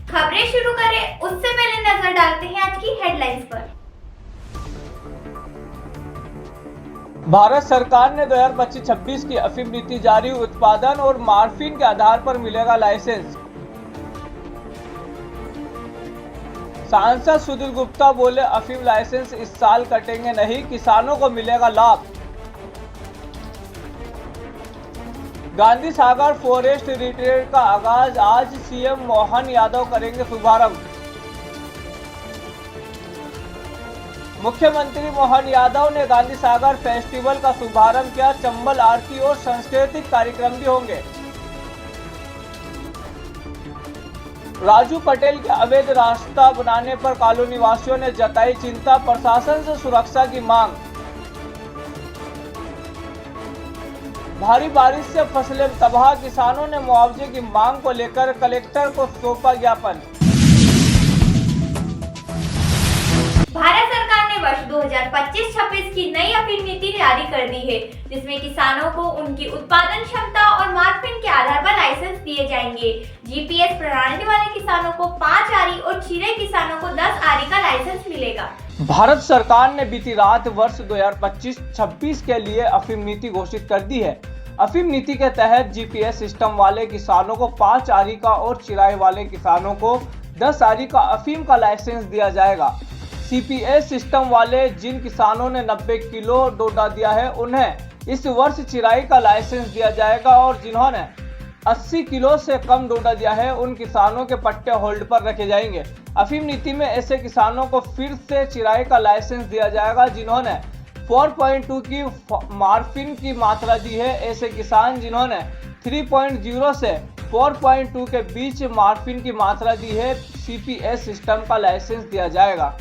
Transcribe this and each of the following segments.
खबरें शुरू करें उससे पहले नजर डालते हैं आज की हेडलाइंस पर। भारत सरकार ने 2025-26 की अफीम नीति जारी, उत्पादन और मार्फिन के आधार पर मिलेगा लाइसेंस। सांसद सुधीर गुप्ता बोले, अफीम लाइसेंस इस साल कटेंगे नहीं, किसानों को मिलेगा लाभ। गांधी सागर फॉरेस्ट रिट्रीट का आगाज आज सीएम मोहन यादव करेंगे शुभारंभ। मुख्यमंत्री मोहन यादव ने गांधी सागर फेस्टिवल का शुभारंभ किया। चंबल आरती और सांस्कृतिक कार्यक्रम भी होंगे। राजू पटेल के अवैध रास्ता बनाने पर कॉलोनी वासियों ने जताई चिंता, प्रशासन से सुरक्षा की मांग। भारी बारिश से फसलें तबाह, किसानों ने मुआवजे की मांग को लेकर कलेक्टर को सौंपा ज्ञापन। भारत सरकार ने वर्ष 2025-26 की नई अफीम नीति जारी कर दी है, जिसमें किसानों को उनकी उत्पादन क्षमता और मार्फिन के आधार पर लाइसेंस दिए जाएंगे। जीपीएस प्रणाली वाले किसानों को 5 आरी और छिरे किसानों को 10 आरी का लाइसेंस मिलेगा। भारत सरकार ने बीती रात वर्ष 2025-26 के लिए अफीम नीति घोषित कर दी है। अफीम नीति के तहत जीपीएस सिस्टम वाले किसानों को 5 आरी का और चिराई वाले किसानों को 10 आरी का अफीम का लाइसेंस दिया जाएगा। सीपीएस सिस्टम वाले जिन किसानों ने 90 किलो डोडा दिया है, उन्हें इस वर्ष चिराई का लाइसेंस दिया जाएगा और जिन्होंने 80 किलो से कम डोडा दिया है, उन किसानों के पट्टे होल्ड पर रखे जाएंगे। अफीम नीति में ऐसे किसानों को फिर से चिराई का लाइसेंस दिया जाएगा जिन्होंने 4.2 की मार्फिन की मात्रा दी है। ऐसे किसान जिन्होंने 3.0 से 4.2 के बीच मार्फिन की मात्रा दी है, सीपीएस सिस्टम का लाइसेंस दिया जाएगा।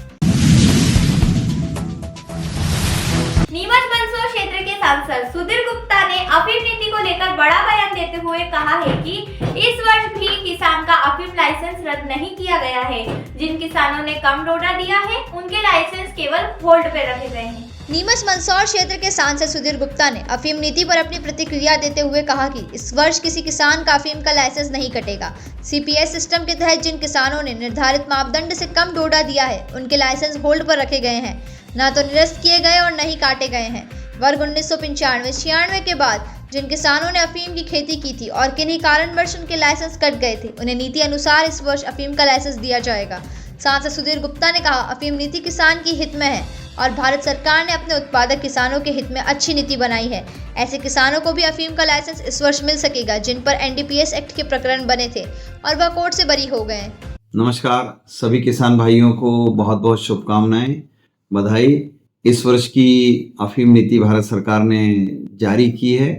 नीमच मंदसौर क्षेत्र के सांसद सुधीर गुप्ता ने अफीम नीति को लेकर बड़ा बयान देते हुए कहा है कि इस वर्ष भी किसान का अफीम लाइसेंस रद्द नहीं किया गया है। जिन किसानों ने कम डोडा दिया है, उनके लाइसेंस केवल होल्ड पे रखे गए हैं। नीमच मंदसौर क्षेत्र के सांसद सुधीर गुप्ता ने अफीम नीति पर अपनी प्रतिक्रिया देते हुए कहा कि इस वर्ष किसी किसान का अफीम का लाइसेंस नहीं कटेगा। सीपीएस सिस्टम के तहत जिन किसानों ने निर्धारित मापदंड से कम डोडा दिया है, उनके लाइसेंस होल्ड पर रखे गए हैं, न तो निरस्त किए गए और न ही काटे गए हैं। वर्ग 1995-96 के बाद जिन किसानों ने अफीम की खेती की थी और किन्हीं कारणवश उनके लाइसेंस कट गए थे, उन्हें नीति अनुसार इस वर्ष अफीम का लाइसेंस दिया जाएगा। सांसद सुधीर गुप्ता ने कहा, अफीम नीति किसान की हित में है और भारत सरकार ने अपने उत्पादक किसानों के हित में अच्छी नीति बनाई है। ऐसे किसानों को भी अफीम का लाइसेंस इस वर्ष मिल सकेगा जिन पर एनडीपीएस एक्ट के प्रकरण बने थे और वह कोर्ट से बरी हो गए। नमस्कार, सभी किसान भाइयों को बहुत बहुत शुभकामनाएं, बधाई। इस वर्ष की अफीम नीति भारत सरकार ने जारी की है।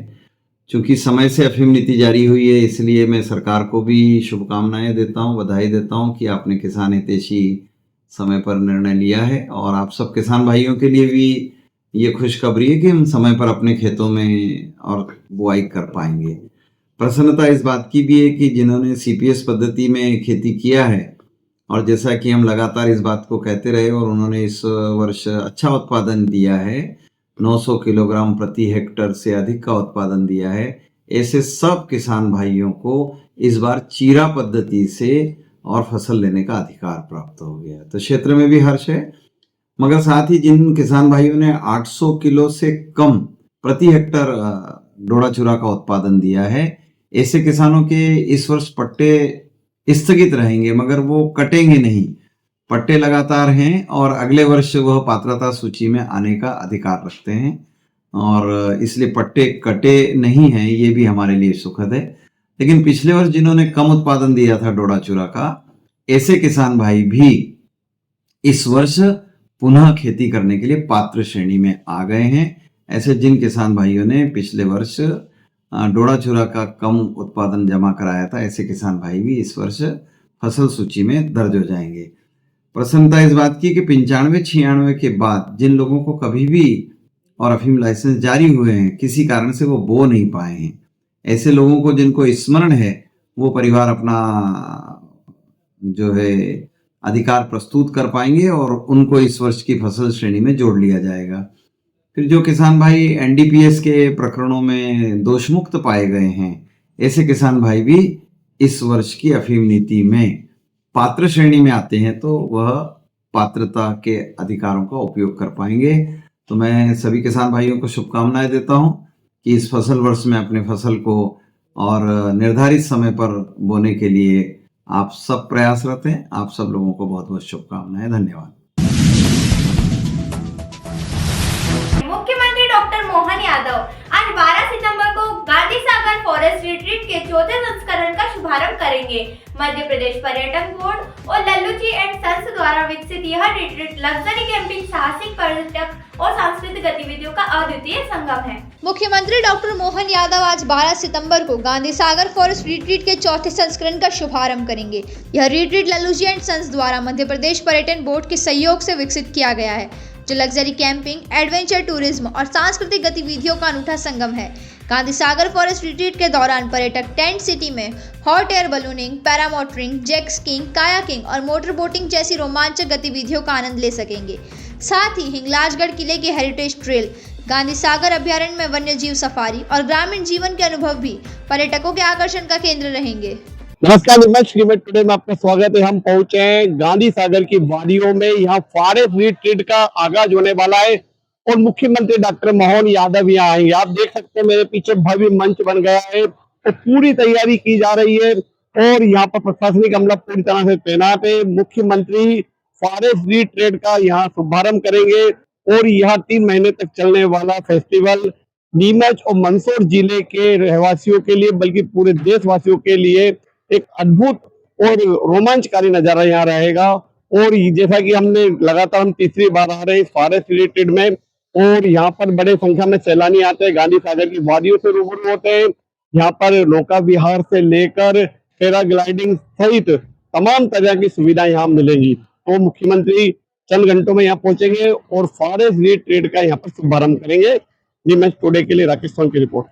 चूंकि समय से अफीम नीति जारी हुई है, इसलिए मैं सरकार को भी शुभकामनाएं देता हूं, बधाई देता हूं कि आपने किसान हितैषी समय पर निर्णय लिया है। और आप सब किसान भाइयों के लिए भी ये खुशखबरी है कि हम समय पर अपने खेतों में और बुआई कर पाएंगे। प्रसन्नता इस बात की भी है कि जिन्होंने सीपीएस पद्धति में खेती किया है, और जैसा कि हम लगातार इस बात को कहते रहे, और उन्होंने इस वर्ष अच्छा उत्पादन दिया है, 900 किलोग्राम प्रति हेक्टर से अधिक का उत्पादन दिया है। ऐसे सब किसान भाइयों को इस बार चीरा पद्धति से और फसल लेने का अधिकार प्राप्त हो गया, तो क्षेत्र में भी हर्ष है। मगर साथ ही जिन किसान भाइयों ने 800 किलो से कम प्रति हेक्टर डोडा चूरा का उत्पादन दिया है, ऐसे किसानों के इस वर्ष पट्टे स्थगित रहेंगे, मगर वो कटेंगे नहीं। पट्टे लगातार हैं और अगले वर्ष वह पात्रता सूची में आने का अधिकार रखते हैं, और इसलिए पट्टे कटे नहीं हैं, ये भी हमारे लिए सुखद है। लेकिन पिछले वर्ष जिन्होंने कम उत्पादन दिया था डोडा चूरा का, ऐसे किसान भाई भी इस वर्ष पुनः खेती करने के लिए पात्र श्रेणी में आ गए हैं। ऐसे जिन किसान भाइयों ने पिछले वर्ष डोडा चूरा का कम उत्पादन जमा कराया था, ऐसे किसान भाई भी इस वर्ष फसल सूची में दर्ज हो जाएंगे। प्रसन्नता इस बात की कि 95-96 के बाद जिन लोगों को कभी भी और अफीम लाइसेंस जारी हुए हैं, किसी कारण से वो बो नहीं पाए हैं, ऐसे लोगों को जिनको स्मरण है, वो परिवार अपना जो है अधिकार प्रस्तुत कर पाएंगे और उनको इस वर्ष की फसल श्रेणी में जोड़ लिया जाएगा। फिर जो किसान भाई एनडीपीएस के प्रकरणों में दोषमुक्त पाए गए हैं, ऐसे किसान भाई भी इस वर्ष की अफीम नीति में पात्र श्रेणी में आते हैं तो वह पात्रता के अधिकारों का उपयोग कर पाएंगे। तो मैं सभी किसान भाइयों को शुभकामनाएं देता हूं कि इस फसल वर्ष में अपने फसल को और निर्धारित समय पर बोने के लिए आप सब प्रयासरत हैं। आप सब लोगों को बहुत बहुत शुभकामनाएं। धन्यवाद। मुख्यमंत्री डॉक्टर मोहन यादव आज 12 सितंबर को गांधी सागर फॉरेस्ट रिट्रीट के चौथे संस्करण का शुभारंभ करेंगे। मध्य प्रदेश पर्यटन बोर्ड और लल्लू जी एंड सन्स द्वारा विकसित यह रिट्रीट लग्जरी कैंपिंग, साहसिक पर्यटक और सांस्कृतिक गतिविधियों का अद्वितीय संगम है। मुख्यमंत्री डॉक्टर मोहन यादव आज 12 सितंबर को गांधी सागर फॉरेस्ट रिट्रीट के चौथे संस्करण का शुभारंभ करेंगे। यह retreat Lallu ji and sons द्वारा मध्य प्रदेश पर्यटन बोर्ड के सहयोग से विकसित किया गया है, जो लग्जरी कैंपिंग, एडवेंचर टूरिज्म और सांस्कृतिक गतिविधियों का अनूठा संगम है। गांधी सागर फॉरेस्ट रिट्रीट के दौरान पर्यटक टेंट सिटी में hot air ballooning, paramotoring, jet skiing, kayaking और मोटर बोटिंग जैसी रोमांचक गतिविधियों का आनंद ले सकेंगे। साथ ही हिंगलाजगढ़ किले के हेरिटेज ट्रेल, गांधी सागर अभ्यारण्य में वन्य जीव सफारी और ग्रामीण जीवन के अनुभव भी पर्यटकों के आकर्षण का केंद्र रहेंगे। नमस्कार, मैं श्रीमत टुडे में आपका स्वागत है। हम पहुंचे हैं गांधी सागर की वादियों में। यहाँ फॉरेस्ट रिट्रीट का आगाज होने वाला है और मुख्यमंत्री डॉक्टर मोहन यादव यहाँ आएंगे। आप देख सकते हैं मेरे पीछे भव्य मंच बन गया है और पूरी तैयारी की जा रही है और यहाँ पर प्रशासनिक अमला पूरी तरह से तैनात है। मुख्यमंत्री फॉरेस्ट रिट्रीट का यहाँ शुभारंभ करेंगे और यहाँ 3 महीने तक चलने वाला फेस्टिवल नीमच और मंदसौर जिले के रहवासियों के लिए बल्कि पूरे देशवासियों के लिए एक अद्भुत और रोमांचकारी नजारा यहाँ रहेगा। और जैसा कि लगातार हम तीसरी बार आ रहे हैं इस फॉरेस्ट रिट्रीट में और यहाँ पर बड़े संख्या में सैलानी आते हैं, गांधी सागर की वादियों से रूबरू होते हैं। यहाँ पर नौका विहार से लेकर पैराग्लाइडिंग सहित तमाम तरह की सुविधा यहाँ मिलेंगी। तो मुख्यमंत्री चंद घंटों में यहाँ पहुंचेंगे और फॉरेस्ट रिट्रीट का यहाँ पर शुभारंभ करेंगे। नीमच टुडे के लिए राकेश सोन की रिपोर्ट।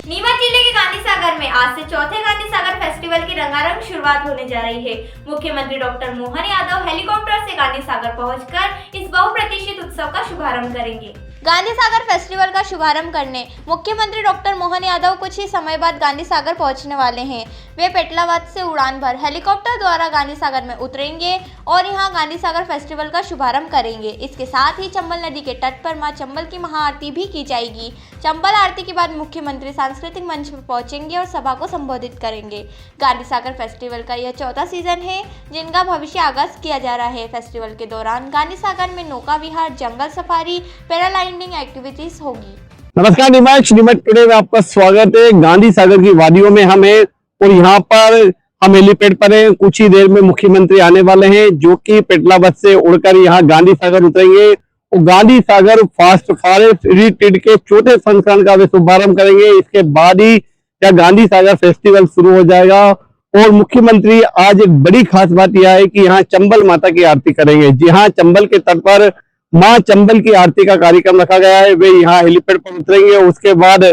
नीमच जिले के गांधी सागर में आज से चौथे गांधी सागर फेस्टिवल की रंगारंग शुरुआत होने जा रही है। मुख्यमंत्री डॉक्टर मोहन यादव हेलीकॉप्टर से गांधी सागर पहुंचकर इस बहुप्रतीक्षित उत्सव का शुभारंभ करेंगे। गांधी सागर फेस्टिवल का शुभारंभ करने मुख्यमंत्री डॉक्टर मोहन यादव कुछ ही समय बाद गांधी सागर पहुंचने वाले हैं। वे पेटलाबाद से उड़ान भर हेलीकॉप्टर द्वारा गांधी सागर में उतरेंगे और यहां गांधी सागर फेस्टिवल का शुभारंभ करेंगे। इसके साथ ही चंबल नदी के तट पर मां चंबल की महाआरती भी की जाएगी। चंबल आरती के बाद मुख्यमंत्री सांस्कृतिक मंच पर पहुंचेंगे और सभा को संबोधित करेंगे। गांधी सागर फेस्टिवल का यह चौथा सीजन है जिनका भविष्य आगाज किया जा रहा है। फेस्टिवल के दौरान गांधी सागर में नौका विहार, जंगल सफारी, पैराग्लाइडिंग एक्टिविटीज होगी। नमस्कार, नीमच टुडे में आपका स्वागत है। गांधी सागर की वादियों में हम हैं और यहाँ पर हम हेलीपैड पर हैं। कुछ ही देर में मुख्यमंत्री आने वाले हैं जो कि पेटलाबाद से उड़कर यहाँ गांधी सागर उतरेंगे और गांधी सागर फॉरेस्ट रिट्रीट के चौथे संस्करण का वे शुभारंभ करेंगे। इसके बाद ही क्या गांधी सागर फेस्टिवल शुरू हो जाएगा और मुख्यमंत्री आज एक बड़ी खास बात यह है कि यहाँ चंबल माता की आरती करेंगे। जी हाँ, चंबल के तट पर मां चंबल की आरती का कार्यक्रम रखा गया है। वे यहाँ हेलीपैड पर उतरेंगे। उसके बाद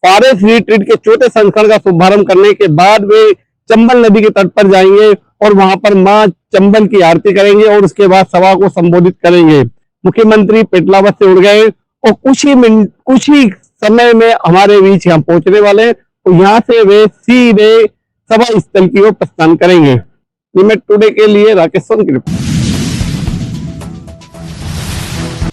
फॉरेस्ट रिट्रीट के चौथे संस्करण का शुभारंभ करने के बाद वे चंबल नदी के तट पर जाएंगे और वहां पर मां चंबल की आरती करेंगे और उसके बाद सभा को संबोधित करेंगे। मुख्यमंत्री पेटलाबाद से उड़ गए और कुछ ही समय में हमारे बीच यहाँ पहुंचने वाले हैं और यहाँ से वे सीधे सभा स्थल की ओर प्रस्थान करेंगे। नीमच टुडे के लिए राकेश सोन की रिपोर्ट।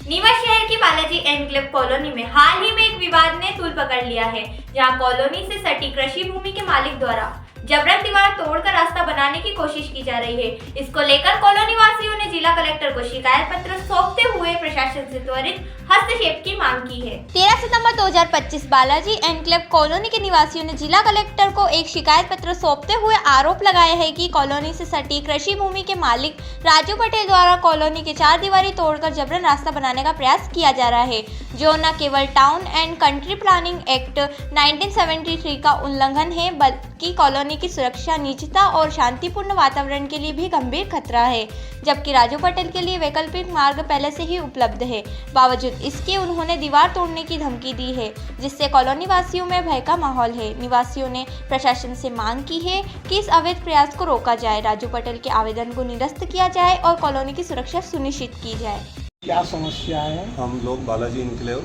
नीमच शहर की बालाजी एनक्लेव कॉलोनी में हाल ही में एक विवाद ने तूल पकड़ लिया है, जहां कॉलोनी से सटी कृषि भूमि के मालिक द्वारा जबरन दीवार तोड़कर रास्ता बनाने की कोशिश की जा रही है। इसको लेकर कॉलोनी वासियों ने जिला कलेक्टर को शिकायत पत्र सौंपते हुए प्रशासन से त्वरित हस्तक्षेप की मांग की है। 13 सितंबर 2025 बालाजी एनक्लेव कॉलोनी के निवासियों ने जिला कलेक्टर को एक शिकायत पत्र सौंपते हुए आरोप लगाया है कि कॉलोनी से सटी कृषि भूमि के मालिक राजू पटेल द्वारा कॉलोनी के 4 दीवारी तोड़कर जबरन रास्ता बनाने का प्रयास किया जा रहा है, जो न केवल town and country planning act 1973 का उल्लंघन है बल्कि कॉलोनी की सुरक्षा, निजता और शांतिपूर्ण वातावरण के लिए भी गंभीर खतरा है। जबकि राजू पटेल के लिए वैकल्पिक मार्ग पहले से ही उपलब्ध है। बावजूद इसके उन्होंने दीवार तोड़ने की धमकी दी है, जिससे कॉलोनी वासियों में भय का माहौल है। निवासियों ने प्रशासन से मांग की है कि इस अवैध प्रयास को रोका जाए, राजू पटेल के आवेदन को निरस्त किया जाए और कॉलोनी की सुरक्षा सुनिश्चित की जाए। क्या समस्या है? हम लोग बालाजी इनक्लेव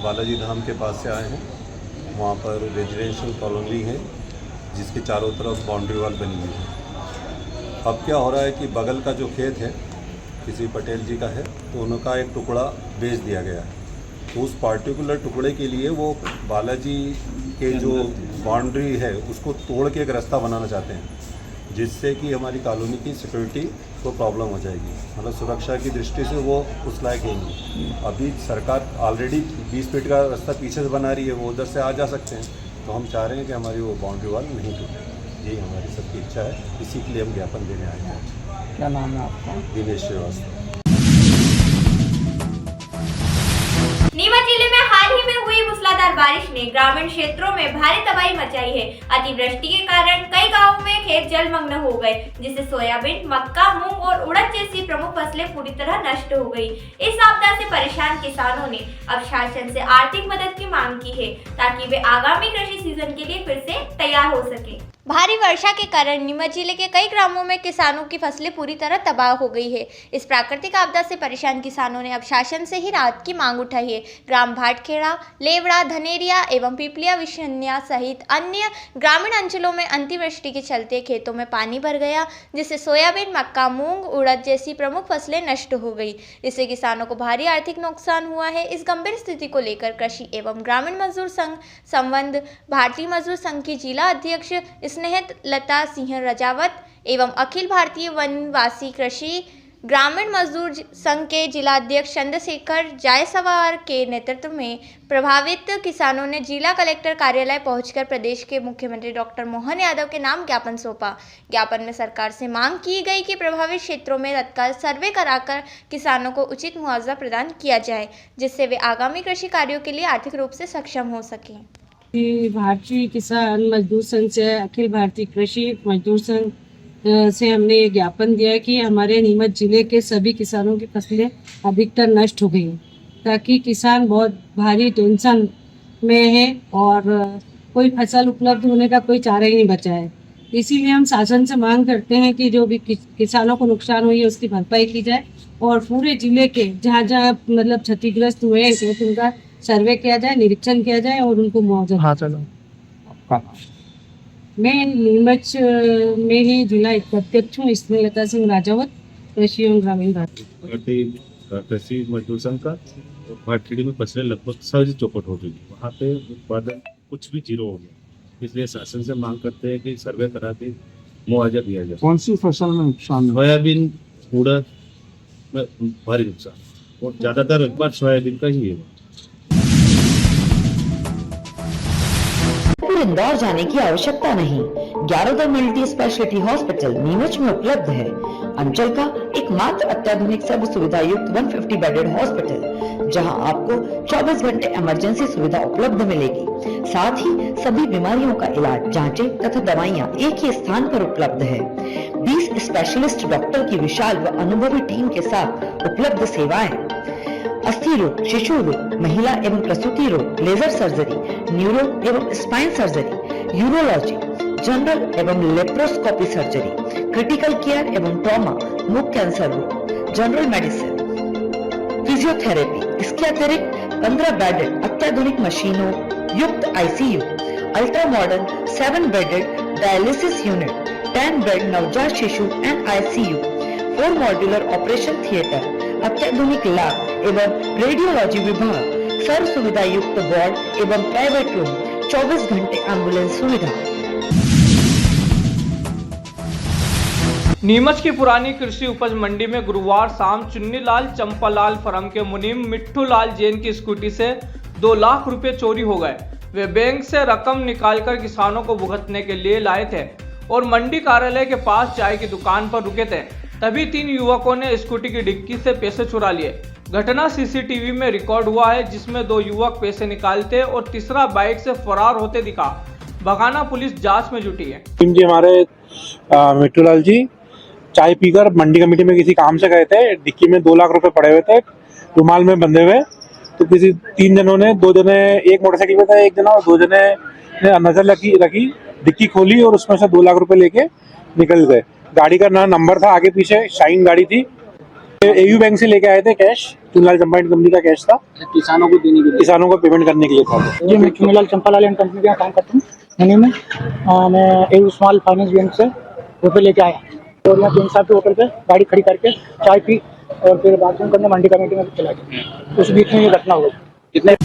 बालाजी धाम के पास से आए हैं। वहाँ पर रेजिडेंशियल कॉलोनी है जिसके चारों तरफ बाउंड्री वॉल बनी हुई है। अब क्या हो रहा है कि बगल का जो खेत है किसी पटेल जी का है, तो उनका एक टुकड़ा बेच दिया गया है। तो उस पार्टिकुलर टुकड़े के लिए वो बालाजी के जो बाउंड्री है उसको तोड़ के एक रास्ता बनाना चाहते हैं, जिससे कि हमारी कॉलोनी की सिक्योरिटी को प्रॉब्लम हो जाएगी। मतलब सुरक्षा की दृष्टि से वो उस लायक है नहीं। अभी सरकार ऑलरेडी 20 फीट का रास्ता पीछे से बना रही है, वो उधर से आ जा सकते हैं। तो हम चाह रहे हैं कि हमारी वो बाउंड्री वॉल नहीं टूटे। यही हमारी सबकी इच्छा है, इसी के लिए हम ज्ञापन देने आए हैं। क्या नाम है आपका? दिनेश श्रीवास्तव। नीमच जिले में हाल ही में हुई मूसलाधार बारिश ने ग्रामीण क्षेत्रों में भारी तबाही मचाई है। अतिवृष्टि के कारण कई गांवों में खेत जलमग्न हो गए, जिससे सोयाबीन, मक्का, मूंग और उड़द जैसी प्रमुख फसलें पूरी तरह नष्ट हो गई। इस आपदा से परेशान किसानों ने अब शासन से आर्थिक मदद की मांग की है, ताकि वे आगामी कृषि सीजन के लिए फिर से तैयार हो सके। भारी वर्षा के कारण नीमच जिले के कई ग्रामों में किसानों की फसलें पूरी तरह तबाह हो गई है। इस प्राकृतिक आपदा से परेशान किसानों ने अब शासन से ही राहत की मांग उठाई है। ग्राम भाटखेड़ा, लेवड़ा, धनेरिया एवं पिपलिया, विशन्या सहित अन्य ग्रामीण अंचलों में अतिवृष्टि के चलते खेतों में पानी भर गया, जिससे सोयाबीन, मक्का, मूंग, उड़द जैसी प्रमुख फसलें नष्ट हो गई। इससे किसानों को भारी आर्थिक नुकसान हुआ है। इस गंभीर स्थिति को लेकर कृषि एवं ग्रामीण मजदूर संघ संबंध भारतीय मजदूर संघ की जिला अध्यक्ष स्नेहत लता सिंह रजावत एवं अखिल भारतीय वनवासी कृषि ग्रामीण मजदूर संघ के जिला अध्यक्ष चंद्रशेखर जायसवाल के नेतृत्व में प्रभावित किसानों ने जिला कलेक्टर कार्यालय पहुंचकर प्रदेश के मुख्यमंत्री डॉक्टर मोहन यादव के नाम ज्ञापन सौंपा। ज्ञापन में सरकार से मांग की गई कि प्रभावित क्षेत्रों में तत्काल सर्वे कराकर किसानों को उचित मुआवजा प्रदान किया जाए, जिससे वे आगामी कृषि कार्यों के लिए आर्थिक रूप से सक्षम हो सकें। भारतीय किसान मजदूर संघ से अखिल भारतीय कृषि मजदूर संघ से हमने ये ज्ञापन दिया है कि हमारे नीमच जिले के सभी किसानों की फसलें अधिकतर नष्ट हो गई, ताकि किसान बहुत भारी टेंशन में है और कोई फसल उपलब्ध होने का कोई चारा ही नहीं बचा है। इसीलिए हम शासन से मांग करते हैं कि जो भी किसानों को नुकसान हुई है उसकी भरपाई की जाए और पूरे जिले के जहाँ जहाँ मतलब क्षतिग्रस्त हुए हैं उनका सर्वे किया जाए, निरीक्षण किया जाए और उनको मुआवजा। हाँ चलो। मैं नीमच में ही जिला अध्यक्ष हूँ, इसमें लता सिंह राजावत, कृषि एवं ग्रामीण कृषि मजदूर संघ का। भाटखेड़ी में फसलें लगभग सभी चौपट हो गई, वहाँ पे उत्पादन कुछ भी जीरो हो गया। इसलिए शासन से मांग करते हैं कि सर्वे करा के मुआवजा दिया जाए। कौन सी फसल में नुकसान हुआ? सोयाबीन, उड़द में भारी नुकसान और ज्यादातर एक बार सोयाबीन का ही है। इंदौर जाने की आवश्यकता नहीं। ग्यारोदर मल्टी स्पेशलिटी हॉस्पिटल नीमच में उपलब्ध है। अंचल का एकमात्र अत्याधुनिक सर्व सुविधा युक्त 150 बेडेड हॉस्पिटल, जहां आपको 24 घंटे इमरजेंसी सुविधा उपलब्ध मिलेगी। साथ ही सभी बीमारियों का इलाज, जांचें तथा दवाइयां एक ही स्थान पर उपलब्ध है। 20 स्पेशलिस्ट डॉक्टर की विशाल व अनुभवी टीम के साथ उपलब्ध सेवाएं, अस्थि रोग, शिशु रोग, महिला एवं प्रसूति रोग, लेजर सर्जरी, न्यूरो एवं स्पाइन सर्जरी, यूरोलॉजी, जनरल एवं लेप्रोस्कोपी सर्जरी, क्रिटिकल केयर एवं ट्रॉमा, मुख कैंसर रोग, जनरल मेडिसिन, फिजियोथेरेपी। इसके अतिरिक्त 15 बेडेड अत्याधुनिक मशीनों युक्त ICU, ultra modern 7 bedded dialysis unit, 10 bed नवजात शिशु and ICU, 4 modular operation theatre, अत्याधुनिक लैब एवं रेडियोलॉजी विभाग, सर्व सुविधा युक्त वार्ड एवं प्राइवेट रूम, 24 घंटे एम्बुलेंस सुविधा। नीमच की पुरानी कृषि उपज मंडी में गुरुवार शाम चुन्नीलाल चंपालाल फर्म के मुनीम मिट्ठू लाल जैन की स्कूटी से 2 लाख रुपए चोरी हो गए। वे बैंक से रकम निकालकर किसानों को भुगतने के लिए लाए थे और मंडी कार्यालय के पास चाय की दुकान पर रुके थे। तभी 3 युवकों ने स्कूटी की डिक्की से पैसे चुरा लिए। घटना सीसीटीवी में रिकॉर्ड हुआ है, जिसमें 2 युवक पैसे निकालते और तीसरा बाइक से फरार होते दिखा। बघाना पुलिस जांच में जुटी है। जी हमारे मिट्टू लाल जी चाय पीकर मंडी कमेटी में किसी काम से गए थे। डिक्की में 2 लाख रुपए पड़े हुए थे रुमाल में बंधे हुए। तो किसी 3 जनों ने, 2 जने एक मोटरसाइकिल पे था, एक जना और 2 जने ने नजर रखी, डिक्की खोली और उसमें से 2 लाख रुपए लेके निकल गए। गाड़ी का नंबर था आगे पीछे, शाइन गाड़ी थी। एयू बैंक से लेके आए थे कैश, चुन्नीलाल चंपालाल कंपनी का कैश था, किसानों को देने के लिए, किसानों को पेमेंट करने के लिए था। ये मैं चुन्नीलाल चंपालाल एंड कंपनी का काम करता हूँ। थाने में मैं एक स्मॉल फाइनेंस बैंक से रुपये लेके आया और यहाँ 3 साहब के होटल पे गाड़ी खड़ी करके चाय पी और फिर बाथरूम करने मंडी कमेटी में चला गया। उस बीच में ये घटना हुई। कितने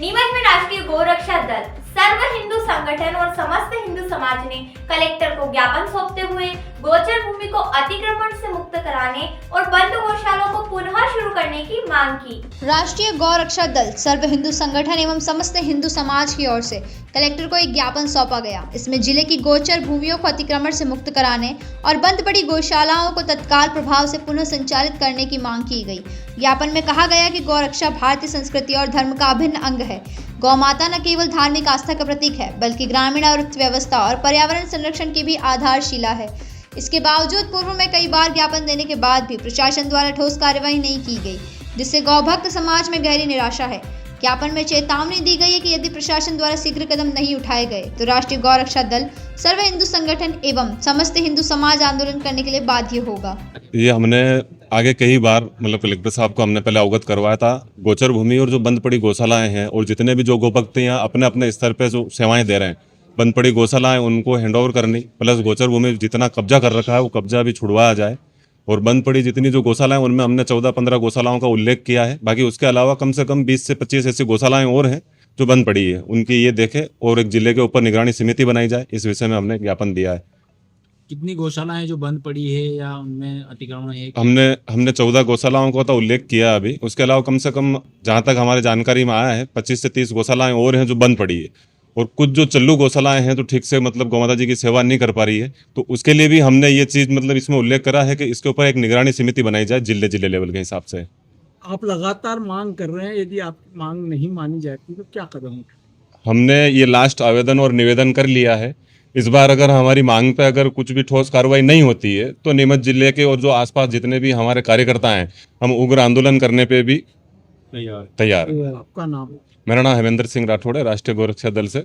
नीमच में राष्ट्रीय गौरक्षा दल, सर्व हिंदू संगठन और समस्त हिंदू समाज ने कलेक्टर को ज्ञापन सौंपते हुए गोचर भूमि को अतिक्रमण से मुक्त कराने और बंद गौशालों को पुनः शुरू करने की मांग की। राष्ट्रीय गौरक्षा दल, सर्व हिंदू संगठन एवं समस्त हिंदू समाज की ओर से कलेक्टर को एक ज्ञापन सौंपा गया। इसमें जिले की गोचर भूमियों को अतिक्रमण से मुक्त कराने और बंद पड़ी गौशालाओं को तत्काल प्रभाव से पुनः संचालित करने की मांग की गई। ज्ञापन में कहा गया कि गौरक्षा भारतीय संस्कृति और धर्म का अभिन्न अंग है। गौ माता न केवल धार्मिक आस्था का प्रतीक है, बल्कि ग्रामीण अर्थव्यवस्था और पर्यावरण संरक्षण की भी आधारशिला है। इसके बावजूद पूर्व में कई बार ज्ञापन देने के बाद भी प्रशासन द्वारा ठोस कार्यवाही नहीं की गई, जिससे गौभक्त समाज में गहरी निराशा है। ज्ञापन में चेतावनी दी गई है कि यदि प्रशासन द्वारा शीघ्र कदम नहीं उठाए गए तो राष्ट्रीय गौरक्षा दल, सर्व हिंदू संगठन एवं समस्त हिंदू समाज आंदोलन करने के लिए बाध्य होगा। ये हमने आगे कई बार मतलब कलेक्टर साहब को हमने पहले अवगत करवाया था। गोचर भूमि और जो बंद पड़ी गौशालाएं हैं और जितने भी जो गोभक्त यहाँ अपने अपने स्तर पे जो सेवाएं दे रहे हैं, बंद पड़ी गौशालाएं उनको हैंडओवर करनी, प्लस गोचर भूमि जितना कब्जा कर रखा है वो कब्जा भी छुड़वाया जाए। और बंद पड़ी जितनी जो गौशालाएं उनमें हमने 14-15 गौशालाओं का उल्लेख किया है। बाकी उसके अलावा कम से कम 20 से 25 ऐसी गौशालाएं और हैं जो बंद पड़ी है, उनकी ये देखे और एक जिले के ऊपर निगरानी समिति बनाई जाए। इस विषय में हमने ज्ञापन दिया है। कितनी गौशालाएं जो बंद पड़ी है या उनमें अतिक्रमण है? हमने 14 गौशालाओं का तो उल्लेख किया अभी। उसके अलावा कम से कम जहाँ तक हमारी जानकारी में आया है 25 से 30 गौशालाएं और हैं जो बंद पड़ी है। और कुछ जो चालू गौशालाएं हैं तो ठीक से मतलब गौ माता जी की सेवा नहीं कर पा रही है, तो उसके लिए भी हमने ये चीज़ मतलब इसमें उल्लेख करा है कि इसके ऊपर एक निगरानी समिति बनाई जाए जिले लेवल के हिसाब से। आप लगातार मांग कर रहे हैं, यदि आपकी मांग नहीं मानी जाती तो क्या कदम? हमने ये लास्ट आवेदन और निवेदन कर लिया है। इस बार अगर हमारी मांग पे अगर कुछ भी ठोस कार्रवाई नहीं होती है तो नीमच जिले के और जो आसपास जितने भी हमारे कार्यकर्ता हैं, हम उग्र आंदोलन करने पे भी तैयार। आपका नाम? मेरा नाम हेमेंद्र सिंह राठौड़ है, राष्ट्रीय गौरक्षा दल से।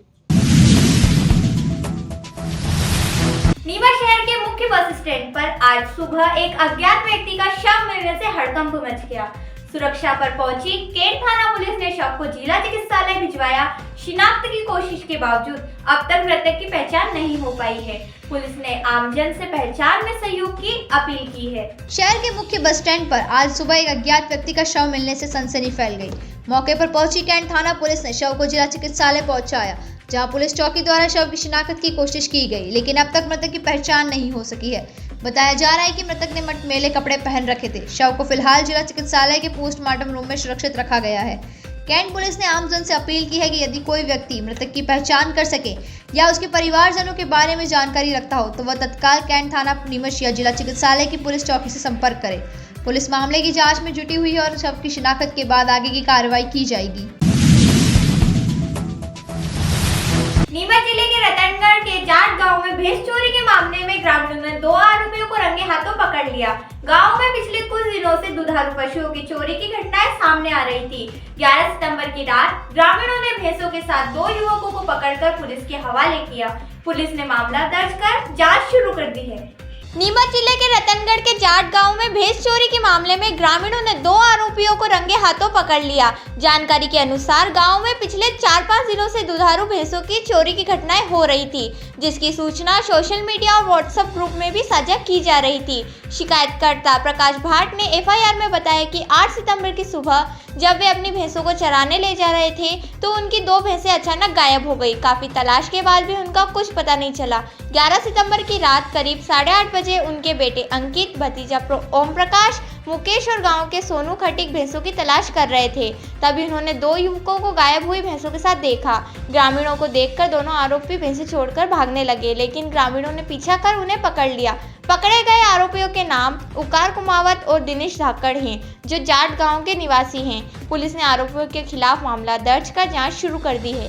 नीमच शहर के मुख्य बस स्टैंड पर आज सुबह एक अज्ञात व्यक्ति का शव मिलने से हड़कंप मच गया। सुरक्षा पर पहुंची कैंट थाना पुलिस ने शव को जिला चिकित्सालय भिजवाया। शिनाख्त की कोशिश के बावजूद अब तक मृतक की पहचान नहीं हो पाई है। पुलिस ने आमजन से पहचान में सहयोग की अपील की है। शहर के मुख्य बस स्टैंड पर आज सुबह एक अज्ञात व्यक्ति का शव मिलने से सनसनी फैल गई। मौके पर पहुंची कैंट थाना पुलिस ने शव को जिला चिकित्सालय पहुंचाया, जहां पुलिस चौकी द्वारा शव की शिनाख्त की कोशिश की गई, लेकिन अब तक मृतक की पहचान नहीं हो सकी है। बताया जा रहा है कि मृतक ने मटमैले कपड़े पहन रखे थे। शव को फिलहाल जिला चिकित्सालय के पोस्टमार्टम रूम में सुरक्षित रखा गया है। कैंट पुलिस ने आमजन से अपील की है कि यदि कोई व्यक्ति मृतक की पहचान कर सके या उसके परिवारजनों के बारे में जानकारी रखता हो तो वह तत्काल कैंट थाना नीमच या जिला चिकित्सालय की पुलिस चौकी से संपर्क करे। पुलिस मामले की जांच में जुटी हुई है और शव की शिनाख्त के बाद आगे की कार्रवाई की जाएगी। नीमच जिले के रतनगढ़ के जाट गांव में भैंस चोरी के मामले में ग्रामीणों ने 2 आरोपियों को रंगे हाथों पकड़ लिया। गांव में पिछले कुछ दिनों से दुधारू पशुओं की चोरी की घटनाएं सामने आ रही थी। 11 सितंबर की रात ग्रामीणों ने भैंसों के साथ 2 युवकों को पकड़कर पुलिस के हवाले किया। पुलिस ने मामला दर्ज कर जांच शुरू कर दी है। नीमच जिले के रतनगढ़ के जाट गांव में भैंस चोरी के मामले में ग्रामीणों ने 2 आरोपियों को रंगे हाथों पकड़ लिया। जानकारी के अनुसार गांव में पिछले 4-5 दिनों से दुधारू भैंसों की चोरी की घटनाएं हो रही थी, जिसकी सूचना सोशल मीडिया और व्हाट्सएप ग्रुप में भी साझा की जा रही थी। शिकायतकर्ता प्रकाश भाट ने एफआईआर में बताया कि 8 सितंबर की सुबह जब वे अपनी भैंसों को चराने ले जा रहे थे तो उनकी 2 भैंसें अचानक गायब हो गई। काफी तलाश के बाद भी उनका कुछ पता नहीं चला। 11 सितंबर की रात करीब 8:30 बजे उनके बेटे अंकित, भतीजा ओम प्रकाश, मुकेश और गांव के सोनू खटीक भैंसों की तलाश कर रहे थे। तभी उन्होंने 2 युवकों को गायब हुई भैंसों के साथ देखा। ग्रामीणों को देखकर दोनों आरोपी भैंसें छोड़कर भागने लगे, लेकिन ग्रामीणों ने पीछा कर उन्हें पकड़ लिया। पकड़े गए आरोपियों के नाम उकार कुमावत और दिनेश धाकड़ हैं, जो जाट गांव के निवासी हैं। पुलिस ने आरोपियों के खिलाफ मामला दर्ज कर जांच शुरू कर दी है।